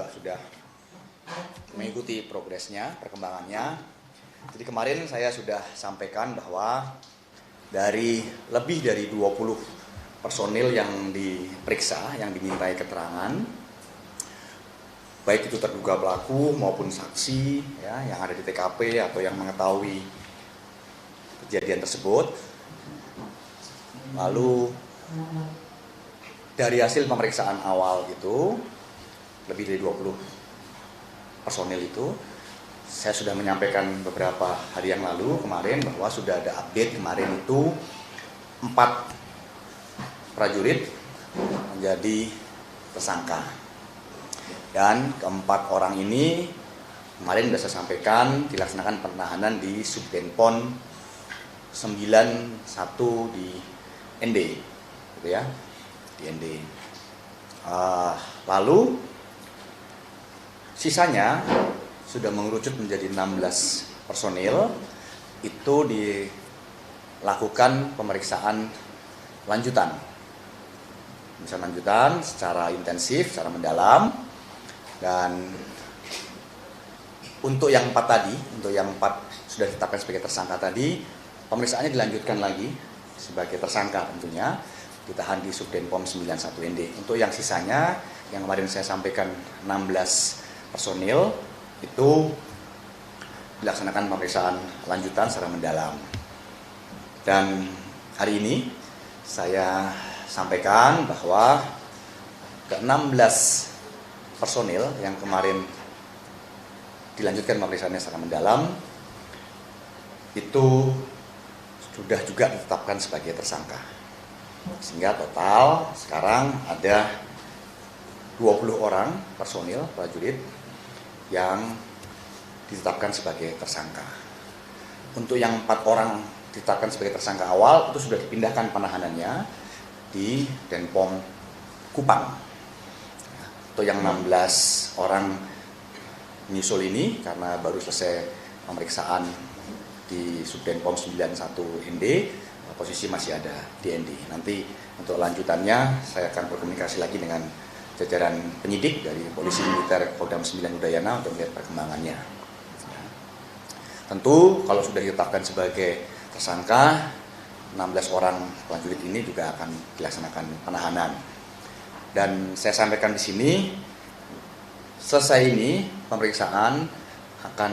sudah mengikuti progresnya, perkembangannya. Jadi kemarin saya sudah sampaikan bahwa dari lebih dari 20 personil yang diperiksa, yang dimintai keterangan, baik itu terduga pelaku maupun saksi ya, yang ada di TKP atau yang mengetahui kejadian tersebut. Lalu dari hasil pemeriksaan awal itu, lebih dari 20 personil itu, saya sudah menyampaikan beberapa hari yang lalu kemarin bahwa sudah ada update kemarin itu 4 prajurit menjadi tersangka. Dan keempat orang ini kemarin sudah saya sampaikan dilaksanakan penahanan di Subdenpon 91 di ND, gitu ya, di ND. Lalu sisanya sudah mengerucut menjadi 16 personil, itu dilakukan pemeriksaan lanjutan. Pemeriksaan lanjutan secara intensif, secara mendalam. Dan untuk yang 4 tadi, untuk yang 4 sudah ditetapkan sebagai tersangka tadi, pemeriksaannya dilanjutkan lagi sebagai tersangka tentunya, ditahan di Subdenpom 91 ND. Untuk yang sisanya, yang kemarin saya sampaikan 16 personil, itu dilaksanakan pemeriksaan lanjutan secara mendalam. Dan hari ini saya sampaikan bahwa ke-16 personil yang kemarin dilanjutkan pemeriksaannya secara mendalam itu sudah juga ditetapkan sebagai tersangka. Sehingga total sekarang ada 20 orang personil prajurit yang ditetapkan sebagai tersangka. Untuk yang 4 orang ditetapkan sebagai tersangka awal itu sudah dipindahkan penahanannya di Denpom Kupang. Untuk yang 16 orang menyusul ini karena baru selesai pemeriksaan di Subdenpom 91 ND, posisi masih ada di ND. Nanti untuk lanjutannya saya akan berkomunikasi lagi dengan jajaran penyidik dari Polisi Militer Kodam 9 Udayana untuk melihat perkembangannya. Tentu kalau sudah ditetapkan sebagai tersangka, 16 orang prajurit ini juga akan dilaksanakan penahanan. Dan saya sampaikan di sini, selesai ini pemeriksaan akan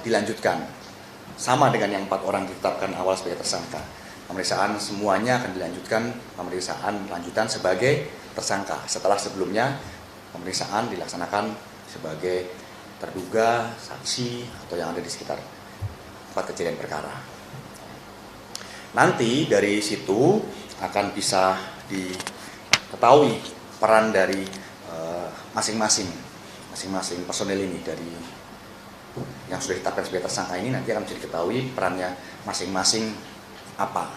dilanjutkan sama dengan yang 4 orang ditetapkan awal sebagai tersangka. Pemeriksaan semuanya akan dilanjutkan, pemeriksaan lanjutan sebagai tersangka setelah sebelumnya pemeriksaan dilaksanakan sebagai terduga, saksi atau yang ada di sekitar tempat kejadian perkara. Nanti dari situ akan bisa diketahui peran dari masing-masing personel ini, dari yang sudah ditetapkan sebagai tersangka ini nanti akan bisa diketahui perannya masing-masing apa,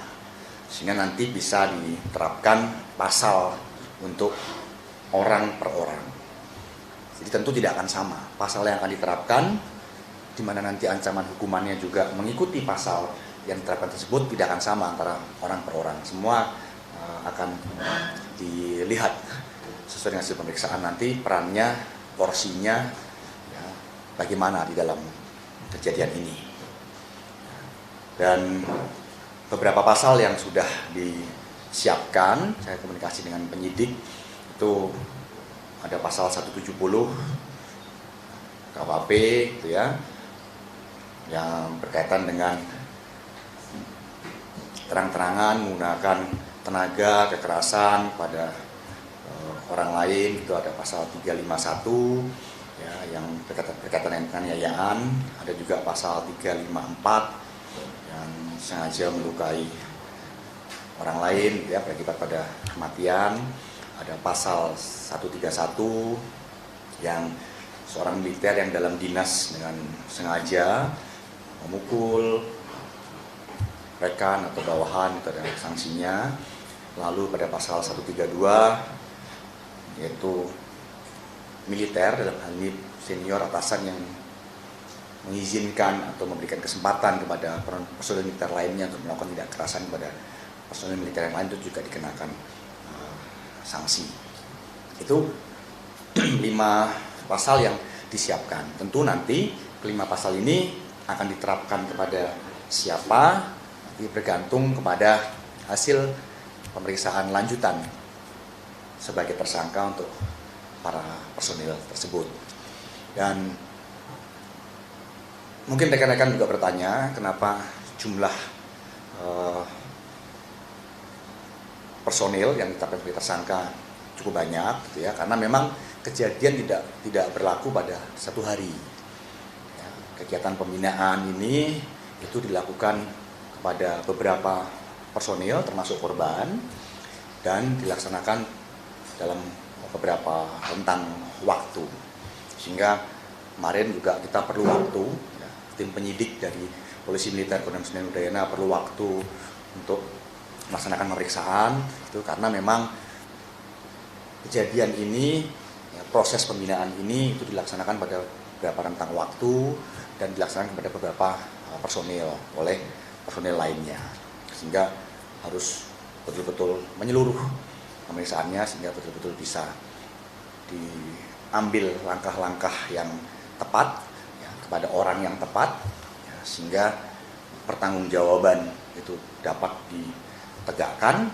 sehingga nanti bisa diterapkan pasal untuk orang per orang. Jadi tentu tidak akan sama pasal yang akan diterapkan, di mana nanti ancaman hukumannya juga mengikuti pasal yang diterapkan tersebut, tidak akan sama antara orang per orang. Semua akan dilihat sesuai dengan hasil pemeriksaan nanti perannya, porsinya ya, bagaimana di dalam kejadian ini. Dan beberapa pasal yang sudah disiapkan, saya komunikasi dengan penyidik, itu ada pasal 170 KUHP itu ya, yang berkaitan dengan terang-terangan menggunakan tenaga kekerasan pada orang lain, itu ada pasal 351 ya, yang berkaitan dengan penganiayaan. Ada juga pasal 354 yang sengaja melukai orang lain ya, berakibat pada kematian. Ada pasal 131 yang seorang militer yang dalam dinas dengan sengaja memukul rekan atau bawahan, itu ada sanksinya. Lalu pada pasal 132 yaitu militer, dalam hal ini senior atasan yang mengizinkan atau memberikan kesempatan kepada personel militer lainnya untuk melakukan tindak kekerasan kepada personel militer yang lain, itu juga dikenakan sanksi. Itu 5 pasal yang disiapkan. Tentu nanti kelima pasal ini akan diterapkan kepada siapa, nanti bergantung kepada hasil pemeriksaan lanjutan sebagai tersangka untuk para personil tersebut. Dan mungkin rekan-rekan juga bertanya kenapa jumlah personil yang ditetapkan sebagai tersangka cukup banyak, gitu ya, karena memang kejadian tidak berlaku pada satu hari. Ya, kegiatan pembinaan ini itu dilakukan kepada beberapa personil termasuk korban dan dilaksanakan dalam beberapa rentang waktu, sehingga kemarin juga kita perlu waktu, ya, tim penyidik dari Polisi Militer Kodam Senen Udayana perlu waktu untuk melaksanakan pemeriksaan itu karena memang kejadian ini, ya, proses pembinaan ini itu dilaksanakan pada beberapa rentang waktu dan dilaksanakan kepada beberapa personil oleh personil lainnya, sehingga harus betul-betul menyeluruh pemeriksaannya sehingga betul-betul bisa diambil langkah-langkah yang tepat, ya, kepada orang yang tepat, ya, sehingga pertanggungjawaban itu dapat ditegakkan,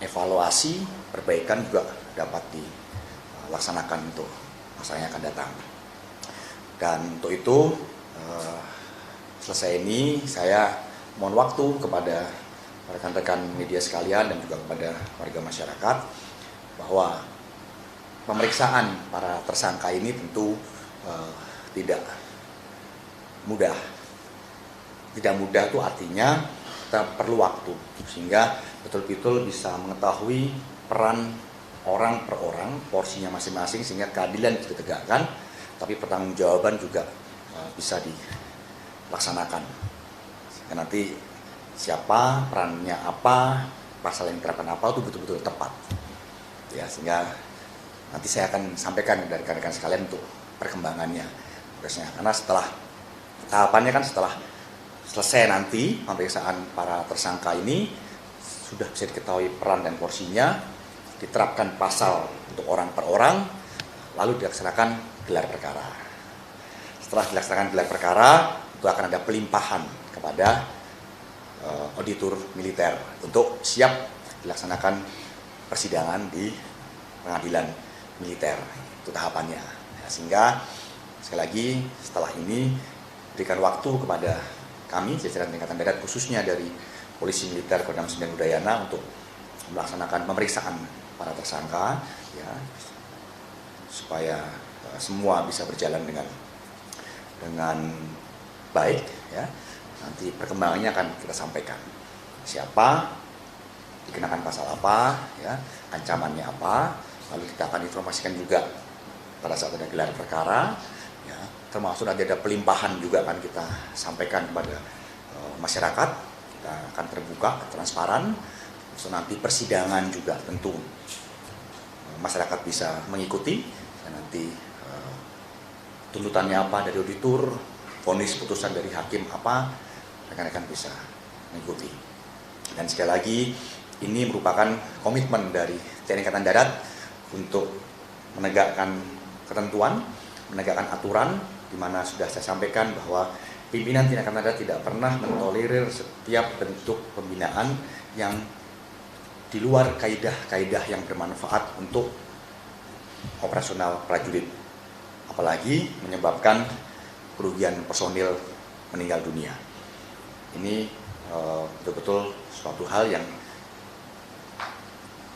evaluasi, perbaikan juga dapat dilaksanakan untuk masa yang akan datang. Dan untuk itu selesai ini saya mohon waktu kepada rekan-rekan media sekalian dan juga kepada warga masyarakat bahwa pemeriksaan para tersangka ini tentu tidak mudah. Tidak mudah itu artinya kita perlu waktu sehingga betul-betul bisa mengetahui peran orang per orang, porsinya masing-masing sehingga keadilan bisa ditegakkan, tapi pertanggungjawaban juga bisa dilaksanakan. Sehingga nanti siapa, perannya apa, pasal yang diterapkan apa itu betul-betul tepat. Ya, sehingga nanti saya akan sampaikan dari rekan-rekan sekalian untuk perkembangannya. Karena setelah tahapannya kan setelah selesai nanti pemeriksaan para tersangka ini sudah bisa diketahui peran dan porsinya, diterapkan pasal untuk orang per orang, lalu dilaksanakan gelar perkara. Setelah dilaksanakan gelar perkara, itu akan ada pelimpahan kepada auditor militer untuk siap dilaksanakan persidangan di pengadilan militer. Itu tahapannya. Ya, sehingga sekali lagi setelah ini berikan waktu kepada kami jajaran tingkatan darat khususnya dari Polisi Militer Kodam Senen Udayana untuk melaksanakan pemeriksaan para tersangka, ya, supaya semua bisa berjalan dengan baik, ya. Nanti perkembangannya akan kita sampaikan. Siapa, dikenakan pasal apa, ya, ancamannya apa, lalu kita akan informasikan juga pada saat ada gelar perkara, ya, termasuk nanti ada pelimpahan juga akan kita sampaikan kepada masyarakat. Kita akan terbuka, transparan. So, nanti persidangan juga tentu masyarakat bisa mengikuti. Dan nanti tuntutannya apa dari auditor, vonis putusan dari hakim apa, rekan-rekan bisa mengikuti. Dan sekali lagi ini merupakan komitmen dari TNI Angkatan Darat untuk menegakkan ketentuan, menegakkan aturan, di mana sudah saya sampaikan bahwa pimpinan TNI Angkatan Darat tidak pernah mentolerir setiap bentuk pembinaan yang di luar kaidah-kaidah yang bermanfaat untuk operasional prajurit, apalagi menyebabkan kerugian personil meninggal dunia. Ini betul-betul suatu hal yang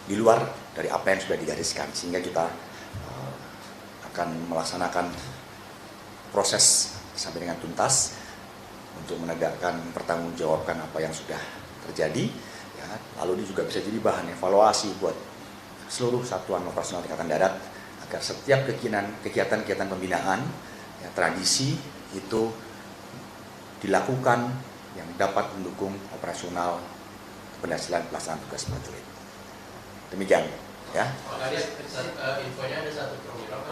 di luar dari apa yang sudah digariskan, sehingga kita akan melaksanakan proses sampai dengan tuntas untuk menegakkan pertanggungjawabkan apa yang sudah terjadi, ya. Lalu ini juga bisa jadi bahan evaluasi buat seluruh satuan operasional Angkatan Darat agar setiap kegiatan pembinaan, ya, tradisi itu dilakukan yang dapat mendukung operasional keberhasilan pelaksanaan tugas prajurit. Demikian, ya. Tadi infonya ada satu program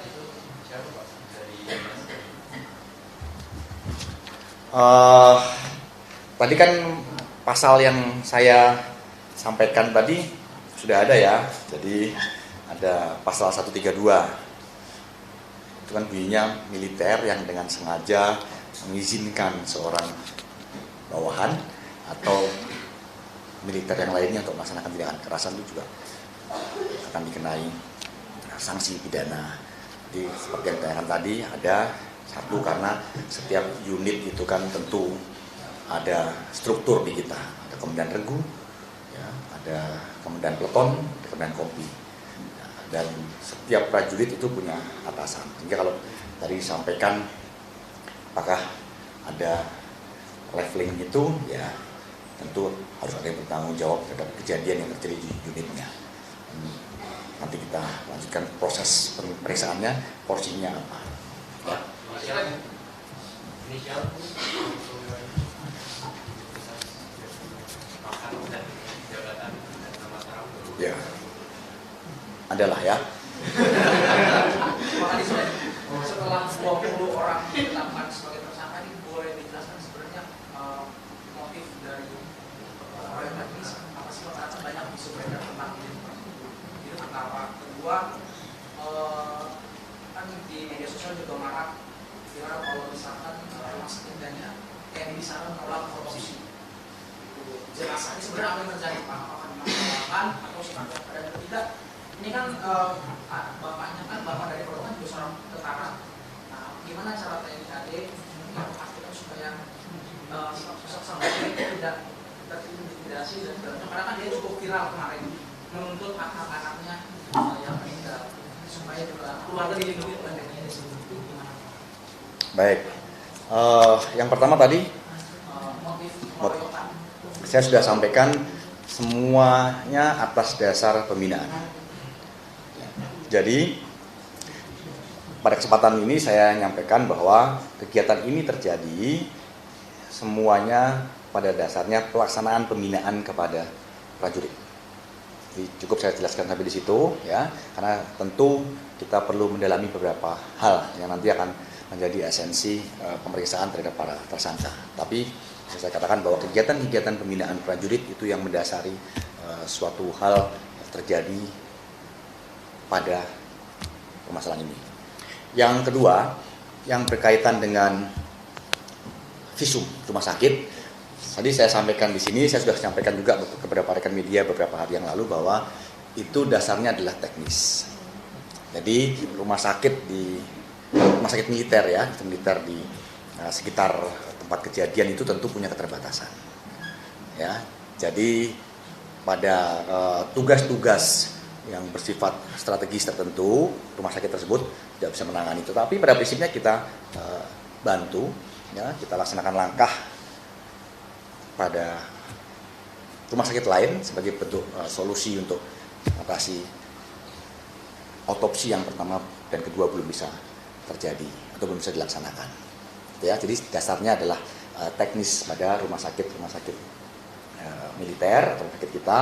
itu siapa Pak? Dari tadi kan pasal yang saya sampaikan tadi sudah ada, ya. Jadi ada pasal 132 itu kan bunyinya militer yang dengan sengaja mengizinkan seorang bawahan atau militer yang lainnya untuk melaksanakan tindakan kekerasan itu juga akan dikenai sanksi pidana. Jadi seperti yang ditanyakan tadi, ada satu karena setiap unit itu kan tentu ada struktur di kita, ada komandan regu, ya, ada komandan peleton, ada komandan kompi, ya, dan setiap prajurit itu punya atasan. Sehingga kalau tadi disampaikan apakah ada leveling itu, ya tentu harus ada yang bertanggung jawab terhadap kejadian yang terjadi di unitnya. Nanti kita lanjutkan proses pemeriksaannya, porsinya apa. Ya. Inisial jabatan nama sekarang. Ya, adalah ya. Setelah 20 orang ditetapkan sebagai tersangka, ini boleh dijelaskan sebenarnya motif dari proyek ini apa sih? Karena banyak isu beredar tentang ini. Itu pertama. Kedua, kan di media sosial juga marak viral kalau misalkan mas tindanya yang bisa menolak korupsi. Jelas ini sebenarnya apa yang terjadi, Pak? Apakah memang atau sebenarnya ada atau tidak? Ini kan bapaknya kan bapak dari korban juga seorang tentara. Nah, gimana cara TNI AD memastikan supaya sosok sang bapak itu tidak terintimidasi dan sebagainya? Karena kan dia cukup viral kemarin menuntut anak-anaknya yang meninggal supaya juga keluarga dilindungi oleh TNI AD. Gimana? Baik. Yang pertama tadi Motif pengeroyokan. saya sudah sampaikan semuanya atas dasar pembinaan. Jadi pada kesempatan ini saya nyampaikan bahwa kegiatan ini terjadi semuanya pada dasarnya pelaksanaan pembinaan kepada prajurit. Jadi cukup saya jelaskan sampai di situ ya, karena tentu kita perlu mendalami beberapa hal yang nanti akan menjadi esensi pemeriksaan terhadap para tersangka. Tapi saya katakan bahwa kegiatan-kegiatan pembinaan prajurit itu yang mendasari suatu hal yang terjadi pada permasalahan ini. Yang kedua, yang berkaitan dengan visum rumah sakit. Tadi saya sampaikan di sini, saya sudah sampaikan juga kepada rekan media beberapa hari yang lalu bahwa itu dasarnya adalah teknis. Jadi rumah sakit militer ya, militer di sekitar tempat kejadian itu tentu punya keterbatasan. Ya, jadi pada tugas-tugas yang bersifat strategis tertentu, rumah sakit tersebut tidak bisa menangani. Tetapi pada prinsipnya kita bantu, ya, kita laksanakan langkah pada rumah sakit lain sebagai bentuk solusi untuk mengatasi otopsi yang pertama dan kedua belum bisa terjadi atau belum bisa dilaksanakan. Ya, jadi dasarnya adalah teknis pada rumah sakit militer atau rumah sakit kita.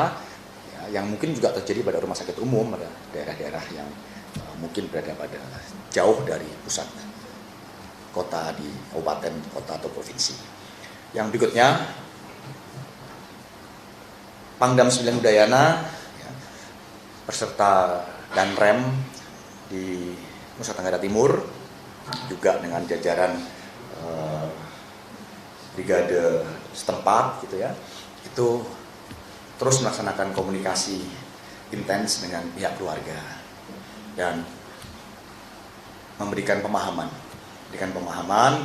Yang mungkin juga terjadi pada rumah sakit umum, pada daerah-daerah yang mungkin berada pada jauh dari pusat kota di kabupaten, kota atau provinsi. Yang berikutnya, Pangdam 9 Udayana ya, beserta Danrem di Nusa Tenggara Timur juga dengan jajaran brigade setempat gitu ya, itu terus melaksanakan komunikasi intens dengan pihak keluarga dan memberikan pemahaman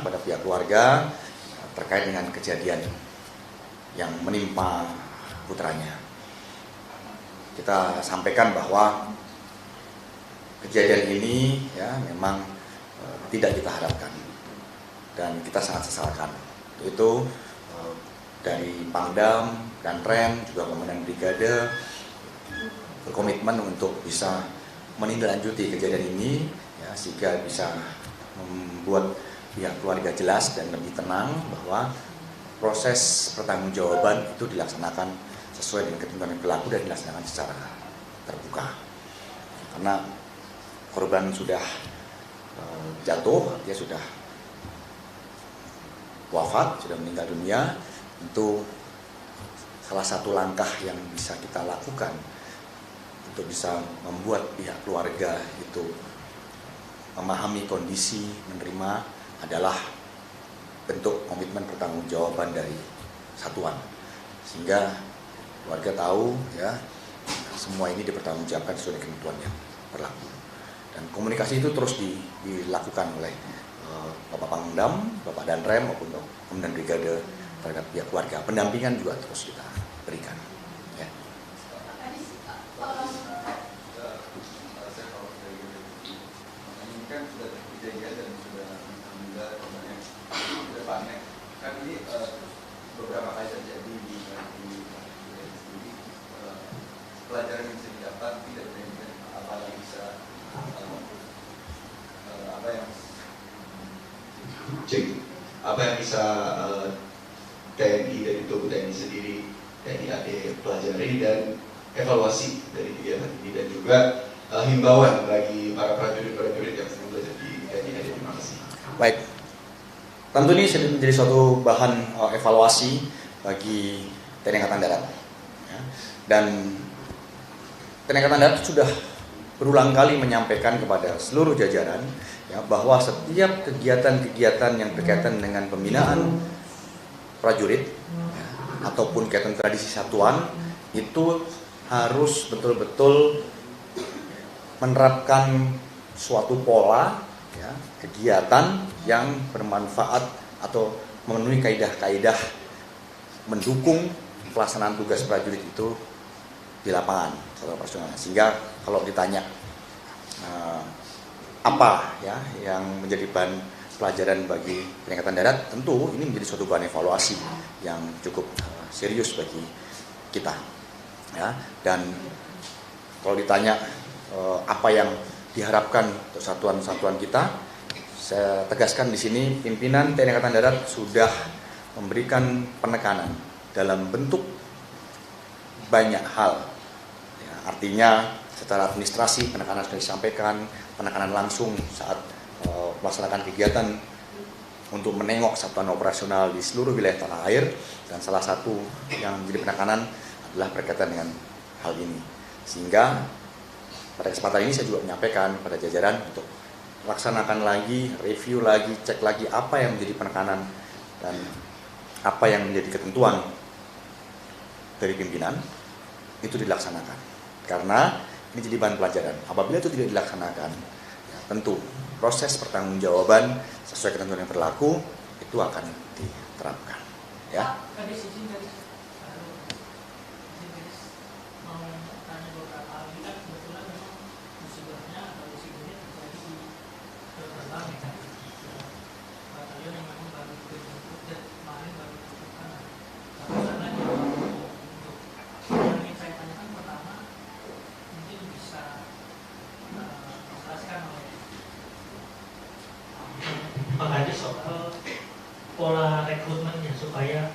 pada pihak keluarga terkait dengan kejadian yang menimpa putranya. Kita sampaikan bahwa kejadian ini ya memang tidak kita harapkan dan kita sangat sesalkan. Itu dari Pangdam dan Rem juga komandan brigade berkomitmen untuk bisa menindaklanjuti kejadian ini ya, sehingga bisa membuat pihak keluarga jelas dan lebih tenang bahwa proses pertanggungjawaban itu dilaksanakan sesuai dengan ketentuan yang berlaku dan dilaksanakan secara terbuka. Karena korban sudah jatuh, dia sudah wafat, sudah meninggal dunia. Tentu salah satu langkah yang bisa kita lakukan untuk bisa membuat pihak keluarga itu memahami kondisi, menerima adalah bentuk komitmen pertanggungjawaban dari satuan, sehingga warga tahu ya semua ini dipertanggungjawabkan sesuai ketentuan yang berlaku. Dan komunikasi itu terus dilakukan oleh Bapak Pangdam, Bapak Danrem maupun Komandan Brigade terhadap pihak keluarga. Pendampingan juga terus kita berikan. Ya. Ini kan sudah terjadi dan sudah alhamdulillah korbannya sudah panik. Kan ini beberapa kali terjadi di sendiri. Pelajaran yang bisa didapat tidak benar apa yang bisa apa yang bisa TNI dari tubuh TNI sendiri, TNI AD pelajari dan evaluasi dari kegiatan ini, dan juga himbauan bagi para prajurit-prajurit yang sedang belajar di TNI AD. Terima kasih. Baik, tentu ini menjadi suatu bahan evaluasi bagi TNI Angkatan Darat. Ya. Dan TNI Angkatan Darat sudah berulang kali menyampaikan kepada seluruh jajaran ya, bahwa setiap kegiatan-kegiatan yang berkaitan dengan pembinaan prajurit ya, ataupun kegiatan tradisi satuan itu harus betul-betul menerapkan suatu pola ya, kegiatan yang bermanfaat atau memenuhi kaidah-kaidah mendukung pelaksanaan tugas prajurit itu di lapangan secara operasional. Sehingga kalau ditanya apa ya yang menjadi bahan pelajaran bagi TNI Angkatan Darat, tentu ini menjadi suatu bahan evaluasi yang cukup serius bagi kita ya. Dan kalau ditanya apa yang diharapkan untuk satuan-satuan kita, saya tegaskan di sini pimpinan TNI Angkatan Darat sudah memberikan penekanan dalam bentuk banyak hal ya, artinya secara administrasi penekanan sudah disampaikan, penekanan langsung saat melaksanakan kegiatan untuk menengok satuan operasional di seluruh wilayah tanah air, dan salah satu yang menjadi penekanan adalah berkaitan dengan hal ini. Sehingga pada kesempatan ini saya juga menyampaikan pada jajaran untuk laksanakan lagi, review lagi, cek lagi apa yang menjadi penekanan dan apa yang menjadi ketentuan dari pimpinan itu dilaksanakan. Karena ini jadi bahan pelajaran. Apabila itu tidak dilaksanakan, ya, tentu proses pertanggungjawaban sesuai ketentuan yang berlaku itu akan diterapkan. Ya. Mau tanya beberapa hal ini kan kebetulan memang musibahnya atau musibahnya terjadi di terbang ya, batalion yang memang baru dibentuk dan kemarin baru dibentukkan. Bagaimana untuk yang ingin saya tanyakan pertama, mungkin bisa dijelaskan oleh Pak Kadis soal pola rekrutmennya supaya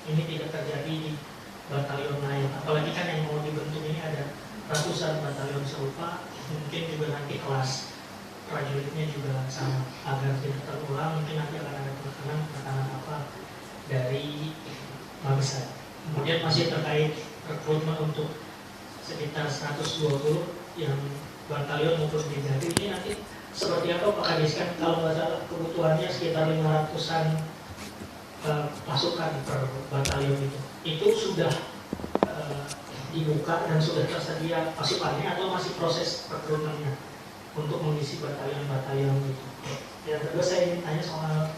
ini tidak terjadi di batalion lain. Apalagi kan yang mau dibentuk ini ada ratusan batalion serupa, mungkin juga nanti kelas prajuritnya juga sama, agar tidak terulang. Mungkin nanti akan ada penekanan apa dari bangsa. Kemudian masih terkait rekrutmen untuk sekitar 120 yang batalion maupun brigade ini nanti seperti apa Pak Kadis? Kan kalau nggak salah kebutuhannya sekitar 500-an pasukan per batalion itu sudah dibuka dan sudah tersedia pasukannya atau masih proses rekrutmennya untuk mengisi batalion-batalion itu. Yang kedua saya ingin tanya soal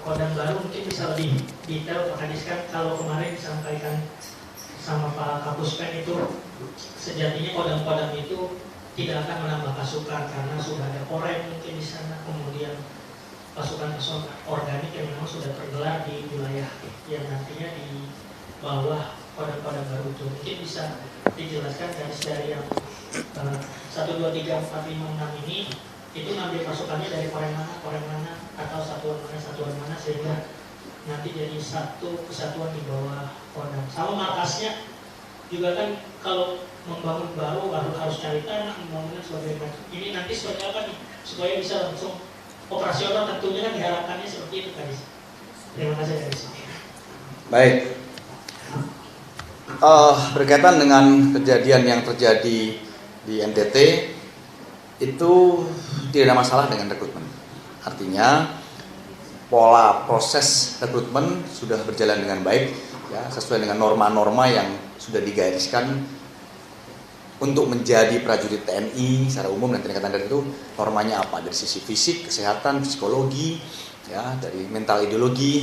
Kodam baru, mungkin bisa lebih detail Pak Kadis. Kan kalau kemarin disampaikan sama Pak Kapuspen itu sejatinya kodam-kodam itu tidak akan menambah pasukan karena sudah ada Korem mungkin di sana, kemudian pasukan-pasukan organik yang memang sudah tergelar di wilayah yang nantinya di bawah kodam-kodam baru itu. Mungkin bisa dijelaskan dari yang 1, 2, 3, 4, 5, 6 ini itu ngambil pasukannya dari Korem mana atau satuan mana sehingga nanti jadi satu kesatuan di bawah kodam. Sama markasnya juga kan kalau membangun baru harus cari tanah, membangunnya sebagai macam. Ini nanti seperti apa nih supaya bisa langsung operasional, tentunya kan diharapkannya seperti itu kan. Terima kasih Kadis. Baik. Berkaitan dengan kejadian yang terjadi di NTT, itu tidak ada masalah dengan rekrutmen. Artinya pola proses rekrutmen sudah berjalan dengan baik, ya, sesuai dengan norma-norma yang sudah digariskan untuk menjadi prajurit TNI secara umum dan TNI Angkatan Darat itu normanya apa dari sisi fisik, kesehatan, psikologi, ya, dari mental ideologi.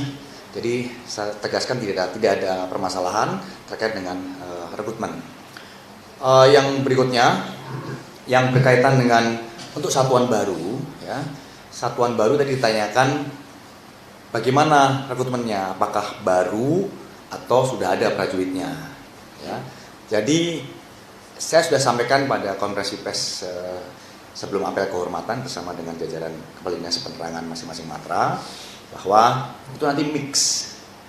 Jadi saya tegaskan tidak ada permasalahan terkait dengan rekrutmen. Yang berikutnya yang berkaitan dengan untuk satuan baru, ya, satuan baru tadi ditanyakan bagaimana rekrutmennya, apakah baru atau sudah ada prajuritnya, ya. Jadi saya sudah sampaikan pada konferensi pers sebelum apel kehormatan bersama dengan jajaran Kepala Dinas Penerangan masing-masing matra bahwa itu nanti mix,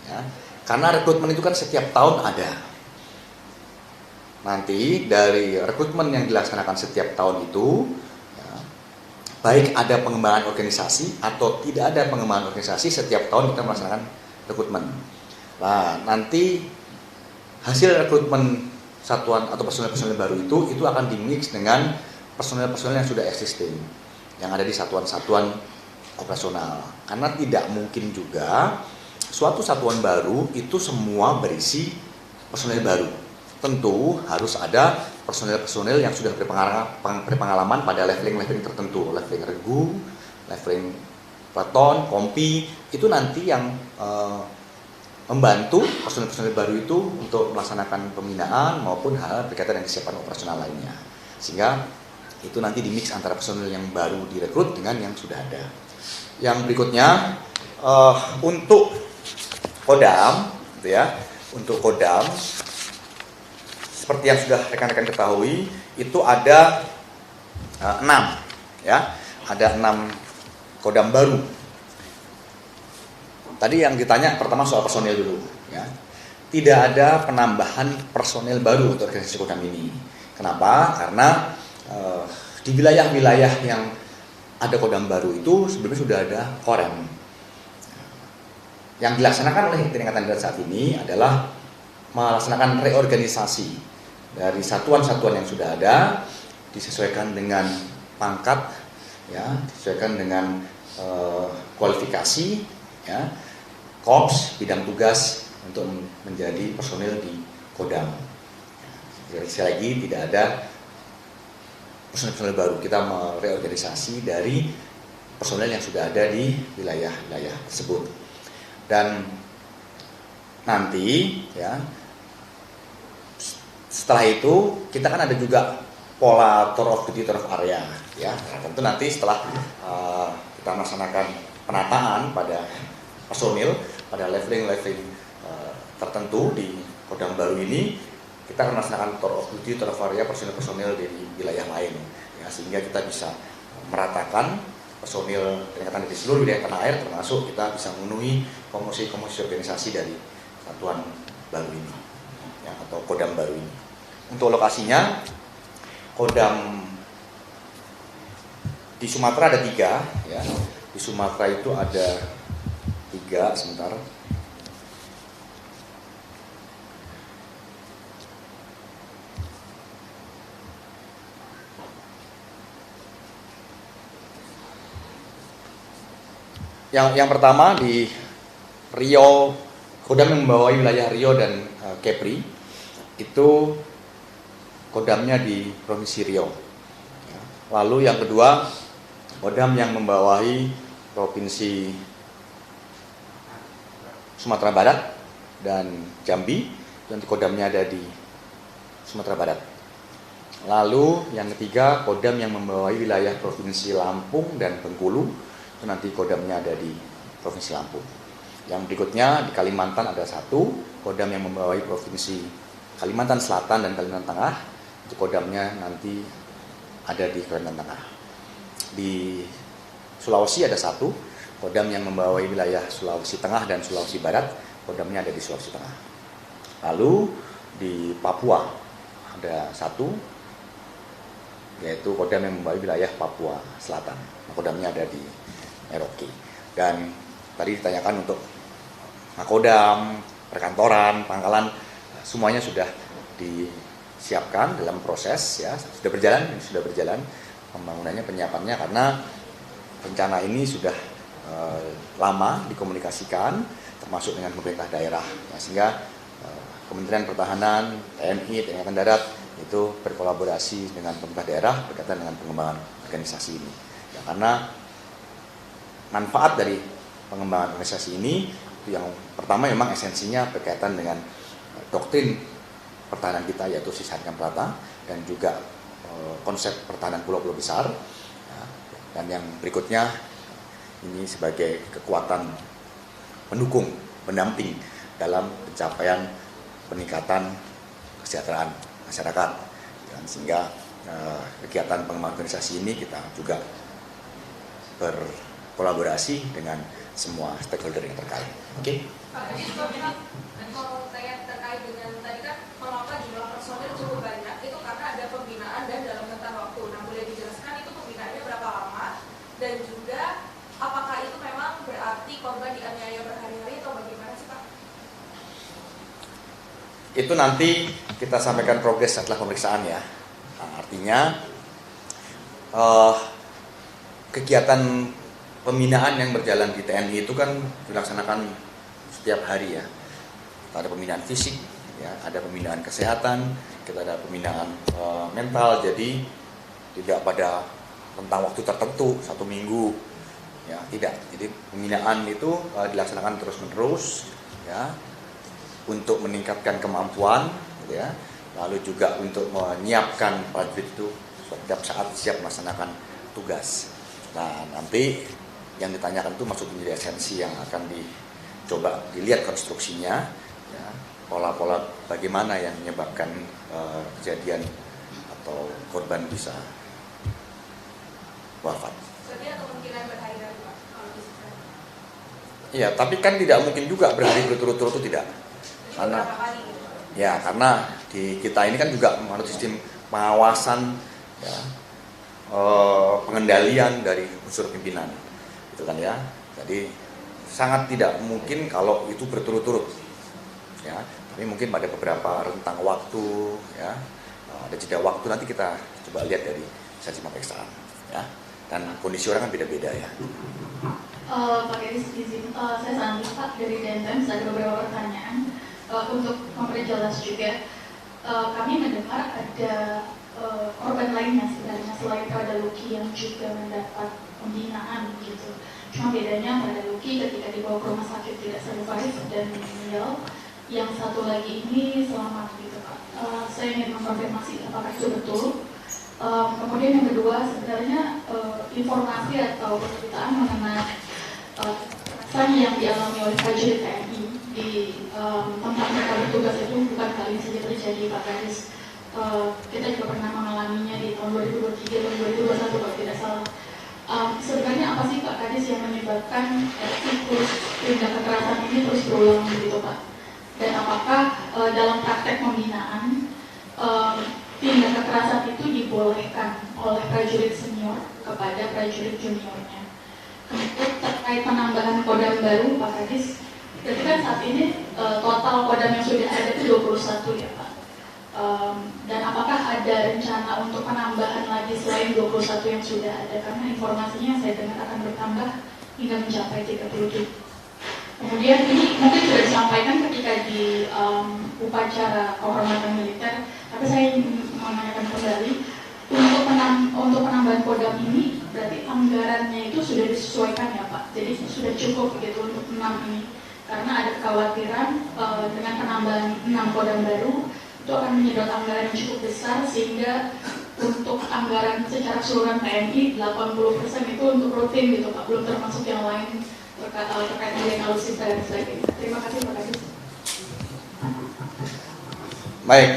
ya. Karena rekrutmen itu kan setiap tahun ada. Nanti dari rekrutmen yang dilaksanakan setiap tahun itu, ya, baik ada pengembangan organisasi atau tidak ada pengembangan organisasi, setiap tahun kita melaksanakan rekrutmen. Nah, nanti hasil rekrutmen satuan atau personel-personel baru itu akan dimix dengan personel-personel yang sudah existing, yang ada di satuan-satuan operasional. Karena tidak mungkin juga suatu satuan baru itu semua berisi personel baru. Tentu harus ada personel-personel yang sudah berpengalaman pada leveling-leveling tertentu, leveling regu, leveling peleton, kompi, itu nanti yang membantu personel-personel baru itu untuk melaksanakan pembinaan maupun hal berkaitan dengan kesiapan operasional lainnya. Sehingga itu nanti dimix antara personel yang baru direkrut dengan yang sudah ada. Yang berikutnya untuk Kodam, gitu ya. Untuk Kodam seperti yang sudah rekan-rekan ketahui itu ada 6, ya. Ada 6 Kodam baru. Tadi yang ditanya pertama soal personel dulu, ya. Tidak ada penambahan personel baru untuk organisasi Kodam ini. Kenapa? Karena di wilayah-wilayah yang ada Kodam baru itu sebelumnya sudah ada Korem. Yang dilaksanakan oleh TNI Angkatan Darat saat ini adalah melaksanakan reorganisasi dari satuan-satuan yang sudah ada, disesuaikan dengan pangkat, ya, disesuaikan dengan kualifikasi, ya, korps, bidang tugas untuk menjadi personil di Kodam. Sekali lagi tidak ada personel baru, kita mereorganisasi dari personel yang sudah ada di wilayah-wilayah tersebut. Dan nanti, ya, setelah itu kita kan ada juga pola tour of duty, tour of area, ya. Nah, tentu nanti setelah kita melaksanakan penataan pada personil pada leveling tertentu di Kodam baru ini, kita akan melaksanakan tour of duty, tour of area personil-personil dari wilayah lain, ya, sehingga kita bisa meratakan personil TNI di seluruh wilayah tanah air, termasuk kita bisa memenuhi komposisi organisasi dari satuan baru ini, ya, atau Kodam baru ini. Untuk lokasinya, Kodam di Sumatera ada 3, ya. Di Sumatera itu ada 3, sebentar. Yang pertama di Riau, Kodam yang membawahi wilayah Riau dan Kepri, itu Kodamnya di Provinsi Riau. Lalu yang kedua, Kodam yang membawahi Provinsi Sumatera Barat dan Jambi, nanti Kodamnya ada di Sumatera Barat. Lalu yang ketiga, Kodam yang membawahi wilayah Provinsi Lampung dan Bengkulu, itu nanti Kodamnya ada di Provinsi Lampung. Yang berikutnya di Kalimantan ada 1 Kodam yang membawahi Provinsi Kalimantan Selatan dan Kalimantan Tengah, itu Kodamnya nanti ada di Kalimantan Tengah. Di Sulawesi ada 1 Kodam yang membawahi wilayah Sulawesi Tengah dan Sulawesi Barat, Kodamnya ada di Sulawesi Tengah. Lalu di Papua ada 1, yaitu Kodam yang membawahi wilayah Papua Selatan, Kodamnya ada di Merauke. Dan tadi ditanyakan untuk Makodam, perkantoran, pangkalan, semuanya sudah disiapkan dalam proses, ya, sudah berjalan. pembangunannya, penyiapannya, karena rencana ini sudah lama dikomunikasikan termasuk dengan pemerintah daerah, ya, sehingga Kementerian Pertahanan, TNI, TNI Angkatan Darat itu berkolaborasi dengan pemerintah daerah berkaitan dengan pengembangan organisasi ini. Ya, karena manfaat dari pengembangan organisasi ini itu yang pertama memang esensinya berkaitan dengan doktrin pertahanan kita, yaitu Sisarkan Prata, dan juga konsep pertahanan pulau-pulau besar. Ya, dan yang berikutnya ini sebagai kekuatan pendukung, pendamping dalam pencapaian peningkatan kesejahteraan masyarakat. Dan sehingga kegiatan pengembangan organisasi ini kita juga berkolaborasi dengan semua stakeholder yang terkait. Oke? Pak, tadi juga bilang kalau terkait dengan tadi kan mengapa jumlah personil cukup banyak itu karena ada pembinaan dan dalam rentang waktu. Nah, boleh dijelaskan itu pembinaannya berapa lama dan juga apakah itu memang berarti korban dianiaya berhari-hari atau bagaimana sih Pak? Itu nanti kita sampaikan progres setelah pemeriksaan ya. Nah, artinya kegiatan pembinaan yang berjalan di TNI itu kan dilaksanakan setiap hari ya. Kita ada pembinaan fisik, ya, ada pembinaan kesehatan, kita ada pembinaan mental. Jadi tidak pada rentang waktu tertentu 1 minggu, ya tidak. Jadi pembinaan itu dilaksanakan terus-menerus, ya, untuk meningkatkan kemampuan, gitu ya. Lalu juga untuk menyiapkan prajurit itu setiap saat siap melaksanakan tugas. Nah, nanti yang ditanyakan itu masuk menjadi esensi yang akan dicoba dilihat konstruksinya, ya, pola-pola bagaimana yang menyebabkan kejadian atau korban bisa wafat. Jadi ada kemungkinan berhari-hari Pak kalau bisa. Iya, tapi kan tidak mungkin juga berhari berturut-turut itu tidak. Jadi Karena berapa kali gitu? ya, karena di kita ini kan juga menurut sistem pengawasan, ya, pengendalian dari unsur pimpinan, gitu kan ya. Jadi sangat tidak mungkin kalau itu berturut-turut, ya. Tapi mungkin pada beberapa rentang waktu, ya, ada jeda waktu, nanti kita coba lihat dari saksi pemeriksaan, ya. Dan kondisi orang kan beda-beda ya. Pak Kadis izin, saya Santi Pak dari Dendens, ada beberapa pertanyaan. Untuk memperjelas juga, kami mendengar ada korban lainnya sebenarnya selain Prada Luki yang juga mendapat pembinaan gitu. Cuma bedanya Prada Luki ketika dibawa ke rumah sakit tidak survive dan meninggal, yang satu lagi ini selamat gitu Pak. Saya ingin mengkonfirmasi apakah itu betul. Kemudian yang kedua, sebenarnya informasi atau pemberitaan mengenai kekerasan yang dialami oleh prajurit TNI di tempat mereka bertugas itu bukan kali ini saja terjadi Pak Kadis. Kita juga pernah mengalaminya di tahun 2023 dan 2021 kalau tidak salah. Sebenarnya apa sih Pak Kadis yang menyebabkan siklus tindak kekerasan ini terus berulang begitu Pak? Dan apakah dalam praktek pembinaan tindak kekerasan itu dibolehkan oleh prajurit senior kepada prajurit juniornya? Kemudian terkait penambahan kodam baru Pak Kadis, berarti kan saat ini total kodam yang sudah ada itu 21 ya Pak. Dan apakah ada rencana untuk penambahan lagi selain 21 yang sudah ada? Karena informasinya saya dengar akan bertambah hingga mencapai 37. Kemudian ini mungkin sudah disampaikan ketika di upacara kehormatan militer, tapi saya ingin menanyakan kembali untuk penambahan kodam ini berarti anggarannya itu sudah disesuaikan ya Pak. Jadi sudah cukup gitu untuk 6 ini. Karena ada kekhawatiran dengan penambahan 6 kodam baru itu akan menyedot anggaran yang cukup besar, sehingga untuk anggaran secara keseluruhan TNI 80% itu untuk rutin gitu Pak, belum termasuk yang lain terkait dengan alutsista dan sebagainya. Terima kasih Pak Kadis. Baik,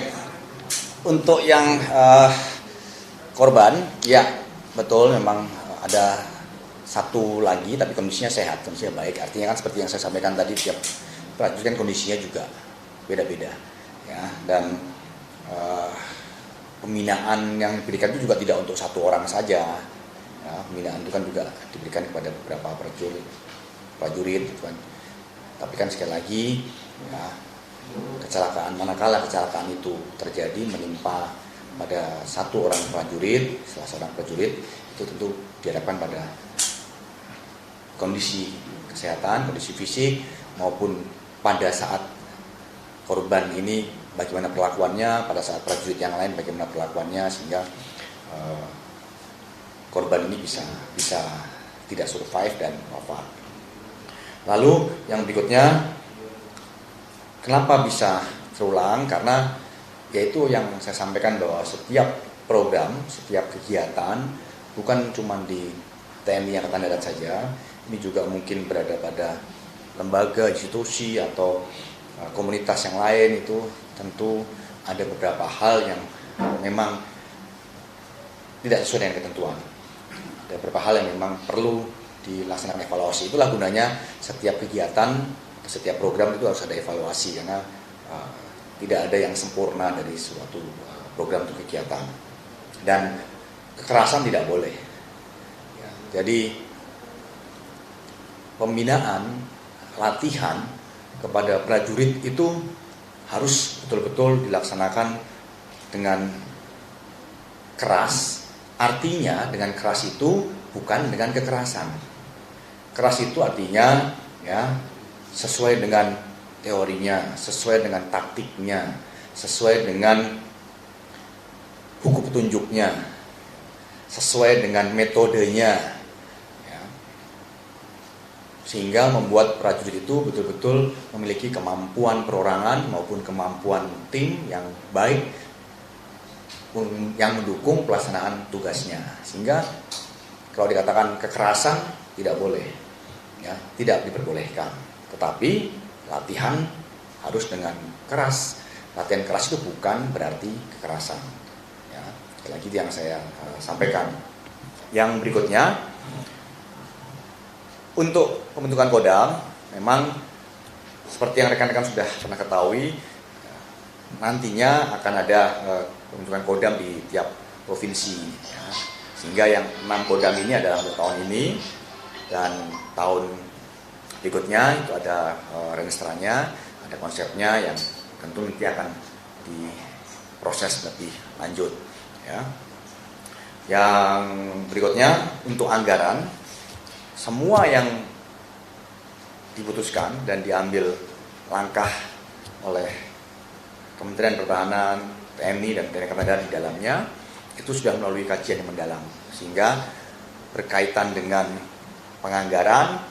untuk yang korban, ya betul memang ada satu lagi, tapi kondisinya sehat, kondisinya baik. Artinya kan seperti yang saya sampaikan tadi, tiap prajurit kan kondisinya juga beda-beda, ya. Dan pembinaan yang diberikan itu juga tidak untuk satu orang saja, ya. Pembinaan itu kan juga diberikan kepada beberapa prajurit, gitu kan. Tapi kan sekali lagi, ya, kecelakaan, manakala kecelakaan itu terjadi menimpa pada satu orang prajurit, salah seorang prajurit itu tentu diharapkan pada kondisi kesehatan, kondisi fisik maupun pada saat korban ini bagaimana perlakuannya, pada saat prajurit yang lain bagaimana perlakuannya, sehingga korban ini bisa tidak survive dan wafat. Lalu yang berikutnya, kenapa bisa terulang? Karena yaitu yang saya sampaikan bahwa setiap program, setiap kegiatan bukan cuma di TNI Angkatan Darat saja, ini juga mungkin berada pada lembaga, institusi atau komunitas yang lain. Itu tentu ada beberapa hal yang memang tidak sesuai dengan ketentuan. Ada beberapa hal yang memang perlu dilaksanakan evaluasi. Itulah gunanya setiap kegiatan, setiap program itu harus ada evaluasi, karena tidak ada yang sempurna dari suatu program atau kegiatan. Dan kekerasan tidak boleh. Jadi pembinaan, latihan kepada prajurit itu harus betul-betul dilaksanakan dengan keras. Artinya dengan keras itu bukan dengan kekerasan. Keras itu artinya ya sesuai dengan teorinya, sesuai dengan taktiknya, sesuai dengan buku petunjuknya, sesuai dengan metodenya, ya. Sehingga membuat prajurit itu betul-betul memiliki kemampuan perorangan maupun kemampuan tim yang baik yang mendukung pelaksanaan tugasnya. Sehingga kalau dikatakan kekerasan tidak boleh, ya, tidak diperbolehkan. Tetapi latihan harus dengan keras. Latihan keras itu bukan berarti kekerasan. Ya, sekali lagi yang saya sampaikan. Yang berikutnya, untuk pembentukan Kodam, memang seperti yang rekan-rekan sudah pernah ketahui, nantinya akan ada pembentukan Kodam di tiap provinsi. Ya. Sehingga yang 6 Kodam ini adalah untuk tahun ini, dan tahun berikutnya itu ada registranya, ada konsepnya yang tentu nanti akan diproses lebih lanjut. Ya. Yang berikutnya untuk anggaran, semua yang diputuskan dan diambil langkah oleh Kementerian Pertahanan, TNI dan TNI Angkatan Darat di dalamnya itu sudah melalui kajian yang mendalam, sehingga berkaitan dengan penganggaran,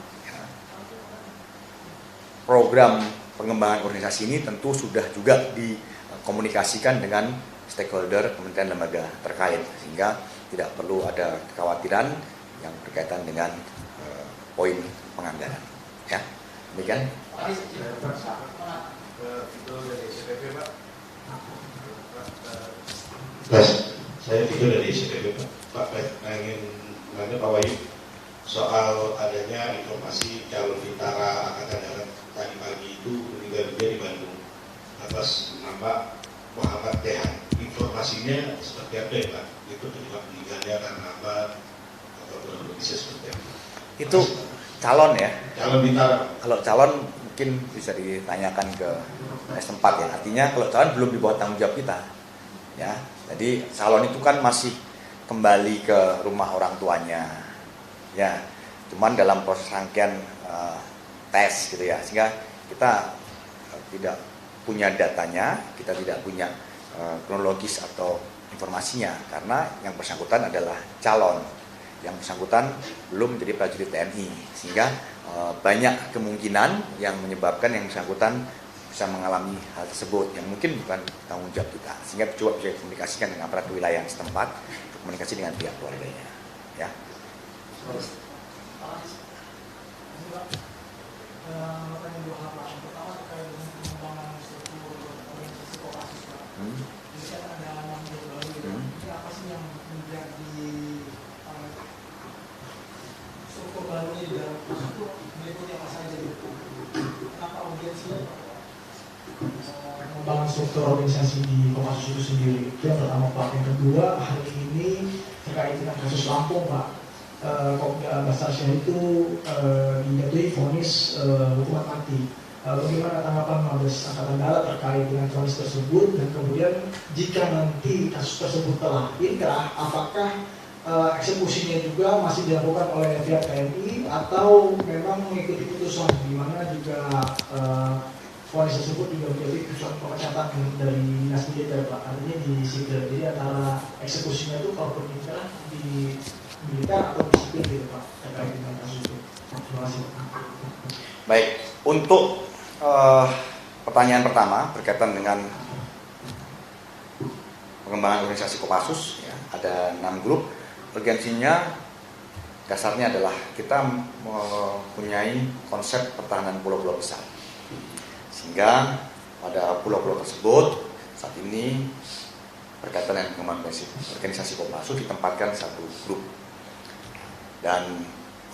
program pengembangan organisasi ini tentu sudah juga dikomunikasikan dengan stakeholder kementerian lembaga terkait, sehingga tidak perlu ada kekhawatiran yang berkaitan dengan poin penganggaran. Ya, demikian. Saya Vito dari SPP Pak. Ingin nanya Pak Wahyu soal adanya informasi calon bintara Angkatan Darat tadi pagi itu meninggal dunia di Bandung atas nama Muhammad Tehan. Informasinya seperti apa ya Pak? Itu penyebab meninggalnya karena apa atau kronologisnya seperti apa? Itu calon ya. Calon bintara. Kalau calon mungkin bisa ditanyakan ke setempat ya. Artinya kalau calon belum di bawah tanggung jawab kita. Ya. Jadi calon itu kan masih kembali ke rumah orang tuanya. Ya. Cuman dalam proses rangkaian tes gitu ya. Sehingga kita tidak punya datanya, kita tidak punya kronologis atau informasinya, karena yang bersangkutan adalah calon. Yang bersangkutan belum menjadi prajurit TNI, sehingga banyak kemungkinan yang menyebabkan yang bersangkutan bisa mengalami hal tersebut yang mungkin bukan tanggung jawab kita, sehingga coba bisa komunikasikan dengan aparat wilayah setempat, komunikasi dengan pihak keluarganya. Ya. Membangun struktur organisasi di Kopassus itu sendiri. Itu yang pertama Pak. Yang kedua, hari ini terkait dengan kasus Lampung Pak, Kopda Basarsyah itu dijatuhi vonis hukuman mati. Bagaimana tanggapan Mabes Angkatan Darat terkait dengan vonis tersebut, dan kemudian jika nanti kasus tersebut telah inkrah, apakah eksekusinya juga masih dilakukan oleh pihak TNI atau memang mengikuti putusan, di mana juga vonis tersebut juga menjadi putusan pemecatan dari dinas militer, Pak, artinya di sipil. Jadi antara eksekusinya itu kalau inkrah di militer atau di sipil gitu, Pak, terkait dengan kasus itu. Terima kasih. Baik, untuk pertanyaan pertama berkaitan dengan pengembangan organisasi Kopassus, ya, ada 6 grup. Urgensinya dasarnya adalah kita mempunyai konsep pertahanan pulau-pulau besar, sehingga pada pulau-pulau tersebut saat ini berkaitan dengan pengembangan organisasi Kopassus ditempatkan satu grup, dan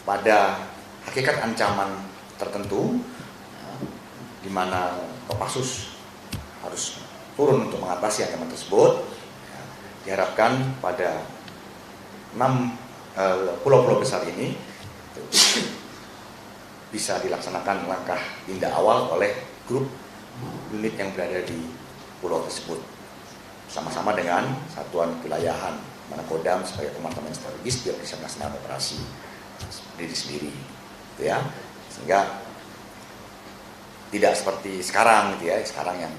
pada hakikat ancaman tertentu di mana Kopassus harus turun untuk mengatasi ancaman tersebut, ya, diharapkan pada 6 pulau-pulau besar ini bisa dilaksanakan langkah tindak awal oleh grup unit yang berada di pulau tersebut, sama-sama dengan satuan kewilayahan, mana Kodam sebagai komando strategis biar bisa melaksanakan operasi sendiri, ya, sehingga tidak seperti sekarang gitu ya, sekarang yang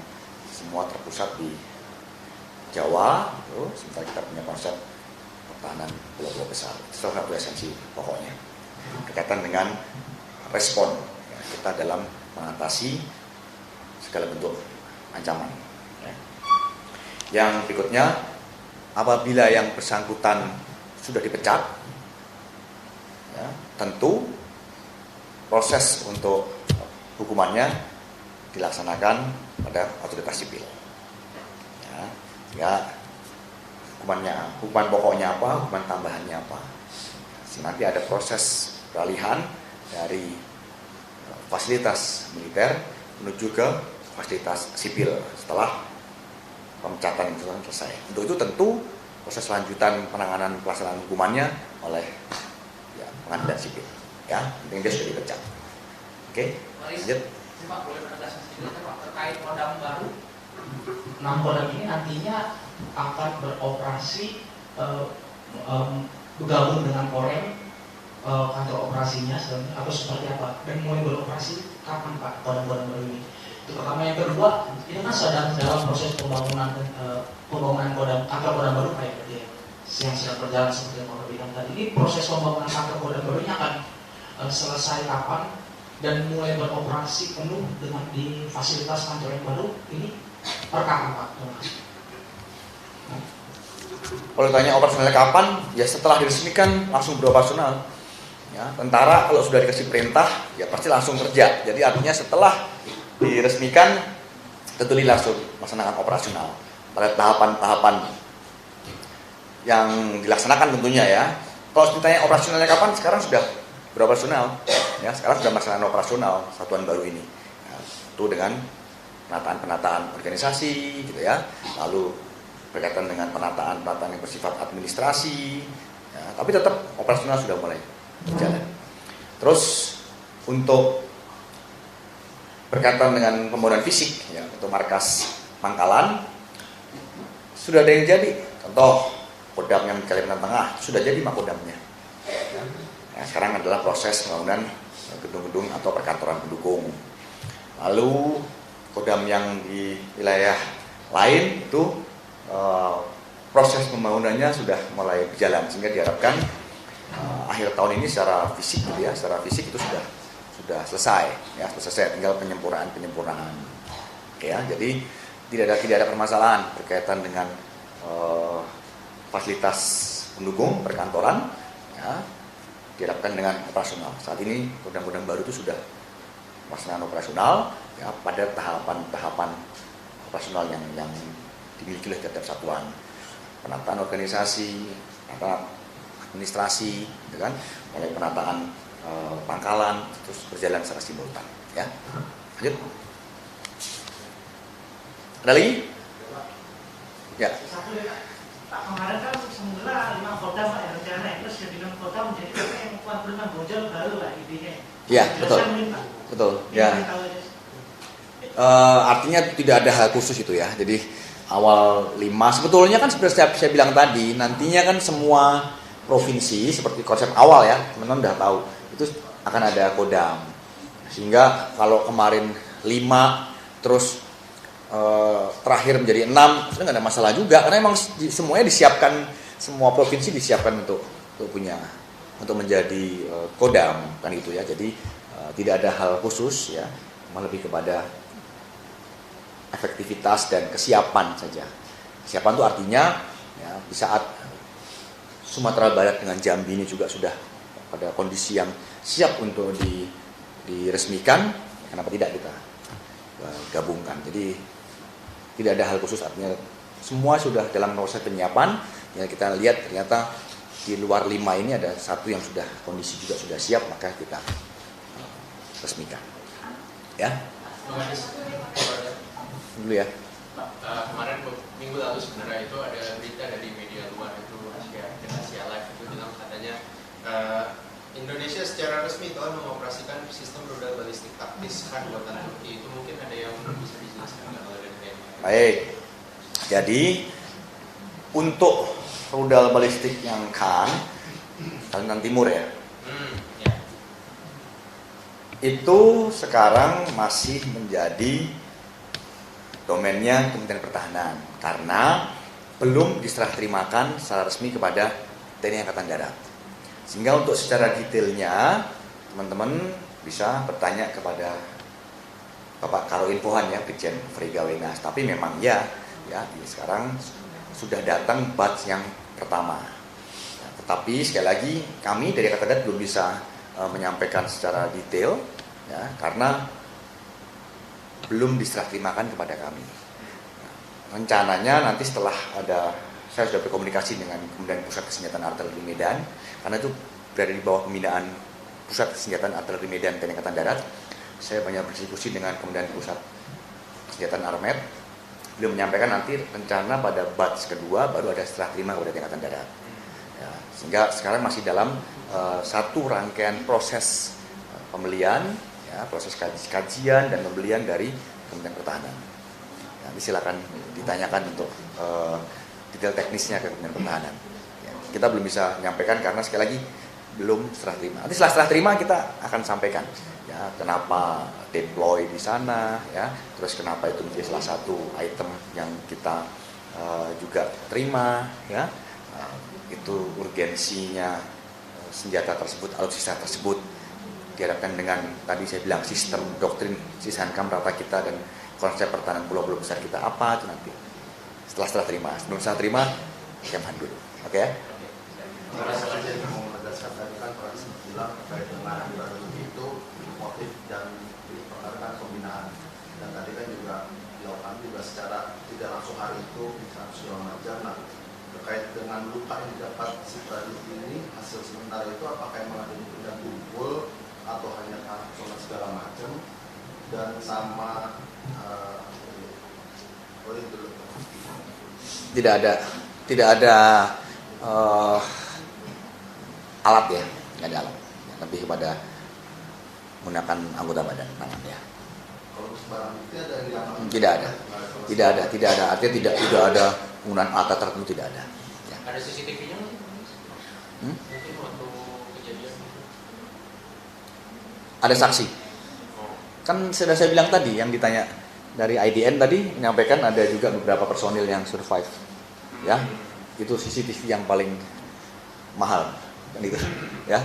semua terpusat di Jawa, gitu. Sementara kita punya konsep pertahanan pulau-pulau besar. Itu salah satu esensi pokoknya berkaitan dengan respon, ya, kita dalam mengatasi segala bentuk ancaman, ya. Yang berikutnya, apabila yang bersangkutan sudah dipecat, ya, tentu proses untuk hukumannya dilaksanakan pada otoritas sipil, ya, hukuman pokoknya apa, hukuman tambahannya apa. Nanti ada proses peralihan dari fasilitas militer menuju ke fasilitas sipil setelah pemecatan itu selesai. Untuk itu tentu proses lanjutan penanganan pelaksanaan hukumannya oleh, ya, pengadilan sipil, ya, penting dia sudah dipecat. Oke, lanjut. Pak, boleh penegasan sedikit Pak terkait Kodam baru? 6 Kodam ini nantinya akan beroperasi bergabung dengan Korem, kantor operasinya sebenarnya, atau seperti apa, dan mulai beroperasi kapan Pak Kodam-Kodam baru ini? Itu pertama. Yang kedua, ini kan sedang dalam proses pembangunan Kodam, kantor Kodam baru Pak, ya, yang sedang berjalan seperti yang Bapak bilang tadi. Ini proses pembangunan kantor Kodam baru ini akan selesai kapan dan mulai beroperasi penuh dengan di fasilitas kantor yang baru ini per kapan Pak? Kalau ditanya operasionalnya kapan, ya setelah diresmikan langsung beroperasional. Ya, tentara kalau sudah dikasih perintah, ya pasti langsung kerja. Jadi artinya setelah diresmikan, tentu langsung melaksanakan operasional. Pada tahapan-tahapan yang dilaksanakan tentunya, ya. Kalau ditanya operasionalnya kapan, sekarang sudah beroperasional. Ya, sekarang sudah melaksanakan operasional satuan baru ini. Ya, itu dengan penataan organisasi, gitu ya. Lalu berkaitan dengan penataan yang bersifat administrasi, ya, tapi tetap operasional sudah mulai berjalan. Terus untuk berkaitan dengan pembangunan fisik, ya, untuk markas Pangkalan sudah ada yang jadi. Contoh Kodam yang di Kalimantan Tengah sudah jadi makodamnya. Ya, sekarang adalah proses pembangunan gedung-gedung atau perkantoran pendukung. Lalu Kodam yang di wilayah lain itu proses pembangunannya sudah mulai berjalan, sehingga diharapkan akhir tahun ini secara fisik, gitu ya, secara fisik itu sudah selesai, ya, selesai, tinggal penyempurnaan. Ya, jadi tidak ada permasalahan berkaitan dengan fasilitas pendukung perkantoran, ya, diharapkan dengan operasional. Saat ini Kodam-Kodam baru itu sudah melaksanakan operasional, ya, pada tahapan operasional yang dimiliki oleh tiap satuan, penataan organisasi, penataan administrasi, gitu kan, mulai penataan Pangkalan, terus berjalan secara simultan, ya. Lanjut. Ada lagi? Ya. Satu ya Pak, kemarin kan semula 5 Kodam Pak, rencana itu jadi 6 Kodam menjadi yang 45 Bojol baru Pak idenya. Iya, betul. Betul. Ya. Artinya tidak ada hal khusus itu ya. Jadi awal 5 sebetulnya kan seperti saya bilang tadi, nantinya kan semua provinsi seperti konsep awal ya, teman-teman udah tahu itu akan ada Kodam. Sehingga kalau kemarin 5 terus terakhir menjadi 6, sebenarnya nggak ada masalah juga karena memang semuanya disiapkan, semua provinsi disiapkan untuk menjadi Kodam kan gitu ya. Jadi tidak ada hal khusus ya, lebih kepada efektivitas dan kesiapan saja. Kesiapan itu artinya ya, di saat Sumatera Barat dengan Jambi ini juga sudah pada kondisi yang siap untuk diresmikan, kenapa tidak kita gabungkan. Jadi tidak ada hal khusus, artinya semua sudah dalam proses penyiapan. Yang kita lihat ternyata di luar 5 ini ada satu yang sudah kondisi juga sudah siap, maka kita resmikan. Ya. Dulu ya. Kemarin minggu lalu sebenarnya itu ada berita dari media luar itu Asia Live itu bilang katanya Indonesia secara resmi telah mengoperasikan sistem rudal balistik taktis Khan buatan Turki. Itu mungkin ada yang bisa dijelaskan nggak kalau dari TNI? Baik. Jadi untuk rudal balistik yang Khan Kalimantan Timur ya. Ya. Itu sekarang masih menjadi domainnya Kementerian Pertahanan karena belum diserah terimakan secara resmi kepada TNI Angkatan Darat. Sehingga untuk secara detailnya teman-teman bisa bertanya kepada Bapak Karo Infohan ya, Brigjen Frega Wenas. Tapi memang ya sekarang sudah datang batch yang pertama. Nah, tetapi sekali lagi kami dari Angkatan Darat belum bisa menyampaikan secara detail ya, karena belum diserah terimakan kepada kami. Nah, rencananya nanti setelah saya sudah berkomunikasi dengan Kemudian Pusat Kesenjataan Artileri Medan, karena itu berada di bawah pembinaan Pusat Kesenjataan Artileri Medan TNI Angkatan Darat. Saya banyak berdiskusi dengan Kemudian Pusat Kesenjataan Armet. Beliau menyampaikan nanti rencana pada batch kedua baru ada serah terima kepada TNI Angkatan Darat. Ya, sehingga sekarang masih dalam satu rangkaian proses pembelian. Ya, proses kajian dan pembelian dari Kementerian Pertahanan. Nanti silakan ditanyakan untuk detail teknisnya ke Kementerian Pertahanan. Ya, kita belum bisa menyampaikan karena sekali lagi belum serah terima. Nanti setelah serah terima kita akan sampaikan ya kenapa deploy di sana, ya terus kenapa itu menjadi salah satu item yang kita juga terima, ya itu urgensinya senjata tersebut, alutsista tersebut. Diharapkan dengan tadi saya bilang sistem doktrin Sishankam rata kita dan konsep pertahanan pulau-pulau besar kita apa itu nanti setelah terima. Sebelum setelah terima kemhan dulu, oke ya? Karena saya mau menegaskan tadi kan Pak bilang terkait dengan baru itu motif dan diperkarakan pembinaan, dan tadi kan juga dilakukan juga secara tidak langsung hari itu misalnya segala macam. Nah, terkait dengan luka yang didapat si prajurit ini hasil sementara itu apakah memang ada benda tumpul atau hanya karena segala macam, dan sama tidak ada alat ya, nggak ada alat, lebih kepada menggunakan anggota badan tangan ya. Kalau barang bukti ada yang tidak ada, artinya tidak ada penggunaan alat tertentu, tidak ada. Ya. Ada CCTV-nya nggak? Mungkin waktu kejadian itu. Ada saksi. Kan sudah saya bilang tadi, yang ditanya dari IDN tadi menyampaikan ada juga beberapa personil yang survive. Ya, itu CCTV yang paling mahal kan itu. Ya,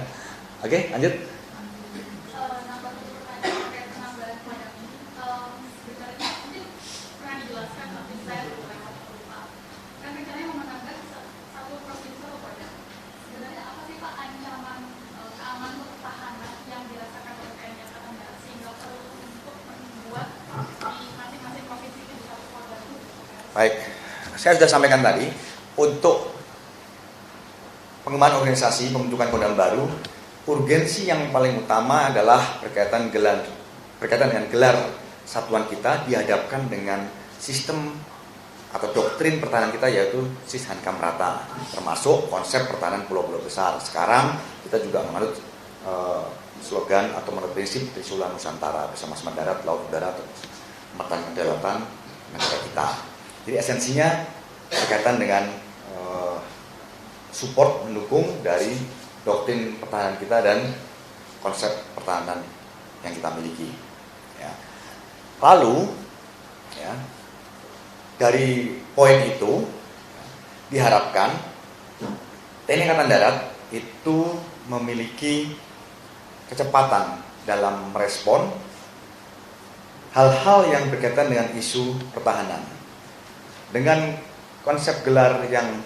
oke, lanjut. Baik, saya sudah sampaikan tadi, untuk pengembangan organisasi, pembentukan Kodam baru, urgensi yang paling utama adalah berkaitan dengan gelar satuan kita dihadapkan dengan sistem atau doktrin pertahanan kita, yaitu Sishankam rata, termasuk konsep pertahanan pulau-pulau besar. Sekarang kita juga menganut slogan atau menurut prinsip Trisula Nusantara bersama darat, laut, udara, pertahanan kedaulatan negara kita. Jadi esensinya berkaitan dengan support mendukung dari doktrin pertahanan kita dan konsep pertahanan yang kita miliki. Ya. Lalu, ya, dari poin itu diharapkan TNI Angkatan Darat itu memiliki kecepatan dalam merespon hal-hal yang berkaitan dengan isu pertahanan. Dengan konsep gelar yang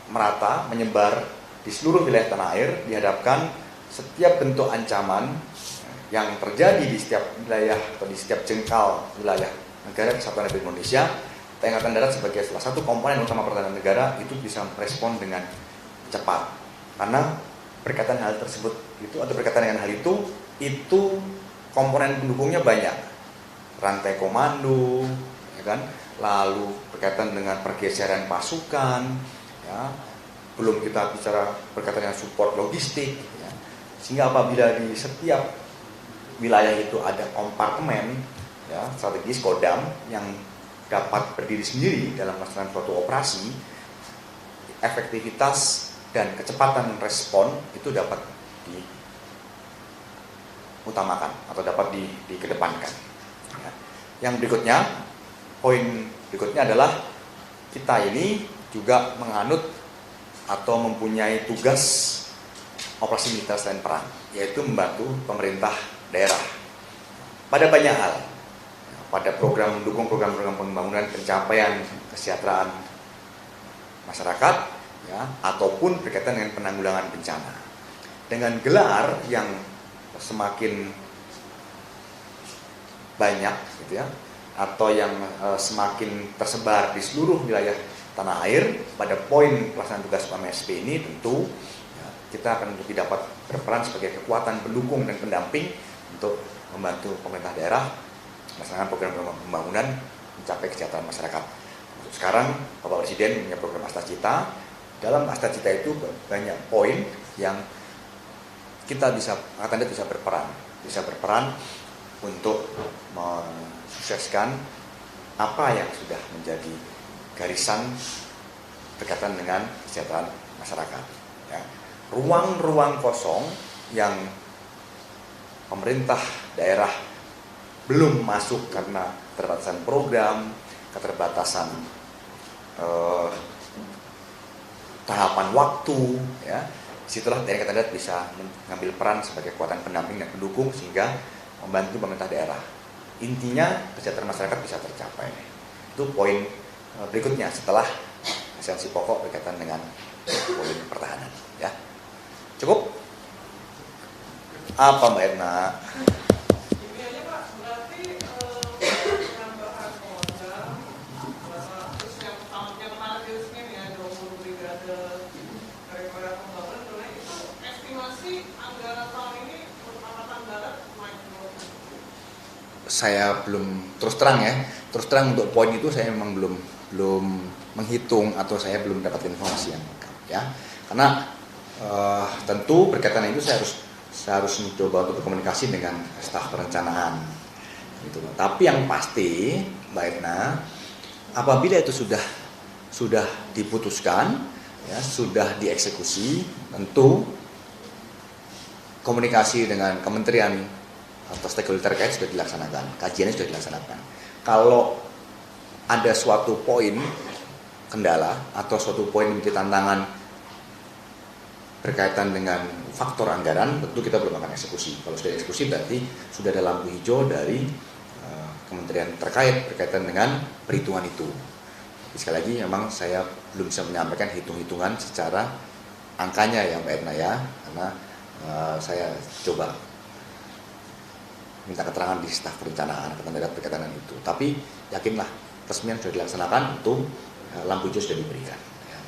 merata, menyebar di seluruh wilayah tanah air, dihadapkan setiap bentuk ancaman yang terjadi di setiap wilayah atau di setiap jengkal wilayah negara Kesatuan Republik Indonesia, TNI Angkatan Darat sebagai salah satu komponen utama pertahanan negara itu bisa merespon dengan cepat. Karena berkaitan hal tersebut itu atau berkaitan dengan hal itu komponen pendukungnya banyak. Rantai komando, ya kan? Lalu berkaitan dengan pergeseran pasukan, ya. Belum kita bicara berkaitan dengan support logistik, ya. Sehingga apabila di setiap wilayah itu ada kompartemen, ya, strategis Kodam yang dapat berdiri sendiri dalam melaksanakan suatu operasi, efektivitas dan kecepatan respon itu dapat diutamakan atau dapat dikedepankan. Ya. Yang berikutnya, poin berikutnya adalah kita ini juga menganut atau mempunyai tugas operasi militer selain perang, yaitu membantu pemerintah daerah pada banyak hal, pada program mendukung program-program pembangunan pencapaian kesejahteraan masyarakat, ya, ataupun berkaitan dengan penanggulangan bencana. Dengan gelar yang semakin banyak, gitu ya, atau yang semakin tersebar di seluruh wilayah tanah air, pada poin pelaksanaan tugas PMSP ini tentu ya, kita akan lebih dapat berperan sebagai kekuatan pendukung dan pendamping untuk membantu pemerintah daerah melaksanakan program pembangunan mencapai kesejahteraan masyarakat. Sekarang Bapak Presiden punya program Asta Cita. Dalam Asta Cita itu banyak poin yang kita Angkatan Darat bisa berperan untuk mensukseskan apa yang sudah menjadi garisan berkaitan dengan kesejahteraan masyarakat. Ya. Ruang-ruang kosong yang pemerintah daerah belum masuk karena keterbatasan program, keterbatasan tahapan waktu, ya, disitulah TNI Angkatan Darat bisa mengambil peran sebagai kekuatan pendamping dan pendukung sehingga membantu pemerintah daerah. Intinya kesejahteraan masyarakat bisa tercapai. Itu poin berikutnya setelah esensi pokok berkaitan dengan poin pertahanan. Ya, cukup? Apa Mbak Edna? Saya belum terus terang untuk poin itu saya memang belum menghitung atau saya belum dapat informasi yang lengkap, ya, karena tentu berkaitan itu saya harus mencoba untuk berkomunikasi dengan staf perencanaan, gitu. Tapi yang pasti Mbak Edna, apabila itu sudah diputuskan, ya, sudah dieksekusi, tentu komunikasi dengan kementerian atau stakeholder terkait sudah dilaksanakan, kajiannya sudah dilaksanakan. Kalau ada suatu poin kendala atau suatu poin menjadi tantangan berkaitan dengan faktor anggaran, tentu kita belum akan eksekusi. Kalau sudah eksekusi berarti sudah ada lampu hijau dari kementerian terkait berkaitan dengan perhitungan itu. Jadi, sekali lagi memang saya belum bisa menyampaikan hitung-hitungan secara angkanya ya Mbak Edna, ya, karena saya coba minta keterangan di staf perencanaan Angkatan Darat berkaitan dengan itu. Tapi yakinlah, resmian sudah dilaksanakan, untuk lampu hijau sudah diberikan.